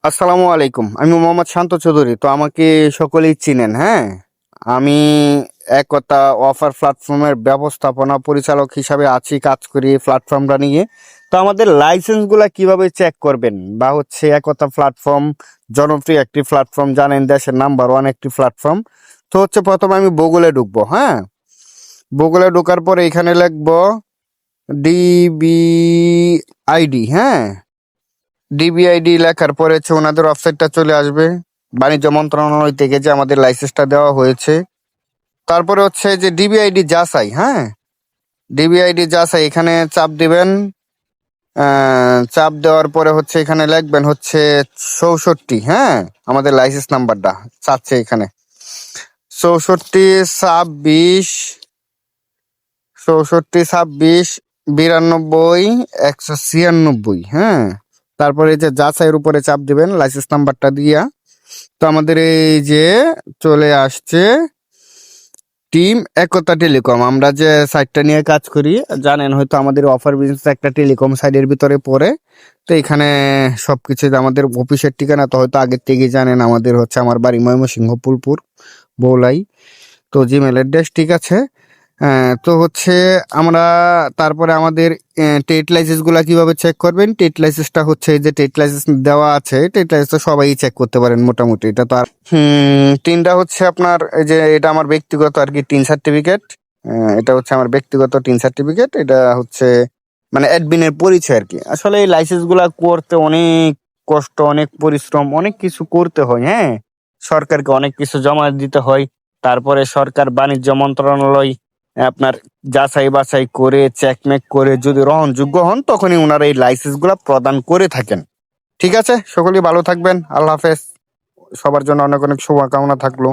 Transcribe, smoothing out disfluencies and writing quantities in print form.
আসসালামু আলাইকুম। আমি মোহাম্মদ শান্ত চৌধুরী। তো আমাকে সকলেই চিনেন, হ্যাঁ? আমি একতা অফার প্ল্যাটফর্মের ব্যবস্থাপনা পরিচালক হিসাবে আছি, কাজ করি এই প্ল্যাটফর্মটা নিয়ে। তো আমাদের লাইসেন্সগুলা কিভাবে চেক করবেন, বা হচ্ছে একতা প্ল্যাটফর্ম জনপ্রিয় একটি প্ল্যাটফর্ম, জানেন দেশের নাম্বার ওয়ান একটি প্ল্যাটফর্ম। তো হচ্ছে প্রথমে আমি গুগলে ঢুকবো, হ্যাঁ? গুগলে ঢোকার পরে এখানে লিখবো ডিবিআইডি, হ্যাঁ? ডিবিআইডি লেখার পরে হচ্ছে ওনাদের ওয়েবসাইটটা চলে আসবে, বাণিজ্য মন্ত্রণালয় থেকে যে আমাদের লাইসেন্সটা দেওয়া হয়েছে। তারপরে হচ্ছে যে ডিবিআইডি যাচাই, হ্যাঁ? ডিবিআইডি যাচাই এখানে চাপ দিবেন। চাপ দেওয়ার পরে হচ্ছে এখানে লিখবেন হচ্ছে 64, হ্যাঁ? আমাদের লাইসেন্স নাম্বারটা চাচ্ছে এখানে 64 26 64 26 92 196, হ্যাঁ? তারপরে এই যে যাচাইয়ের উপরে চাপ দিবেন লাইসেন্স নাম্বারটা দিয়া। তো আমাদের এই যে চলে আসছে টিম একতা টেলিকম। আমরা যে সাইটটা নিয়ে কাজ করি, জানেন হয়তো আমাদের অফার বিজনেস একটা টেলিকম সাইটের ভিতরে পড়ে। তো এখানে সবকিছু আমাদের অফিসের ঠিকানা তো হয়তো আগের থেকেই জানেন। আমাদের হচ্ছে আমার বাড়ি ময়মনসিংহ ফুলপুর বৌলাই। তো জিমেল অ্যাড্রেস ঠিক আছে। তো হচ্ছে আমরা তারপরে আমাদের টেট লাইসেন্স গুলা কিভাবে চেক করবেন। টেট লাইসেন্সটা হচ্ছে এই যে টেট লাইসেন্স দেওয়া আছে, টেট লাইসেন্স তো সবাই চেক করতে পারেন মোটামুটি। এটা তো আর টিনটা হচ্ছে আপনার এই যে এটা আমার ব্যক্তিগত আর কি টিন সার্টিফিকেট। এটা হচ্ছে আমার ব্যক্তিগত টিন সার্টিফিকেট। এটা হচ্ছে মানে অ্যাডমিনের পরিচয় আর কি। আসলে এই লাইসেন্স গুলা করতে অনেক কষ্ট, অনেক পরিশ্রম, অনেক কিছু করতে হয়, হ্যাঁ? সরকারকে অনেক কিছু জমা দিতে হয়। তারপরে সরকার বাণিজ্য মন্ত্রণালয় আপনার যাচাই বাছাই করে চেকমেক করে যদি গ্রহণযোগ্য হন, তখনই ওনারা এই লাইসেন্স গুলা প্রদান করে থাকেন। ঠিক আছে, সকলেই ভালো থাকবেন। আল্লাহ হাফেজ। সবার জন্য অনেক অনেক শুভকামনা থাকলো।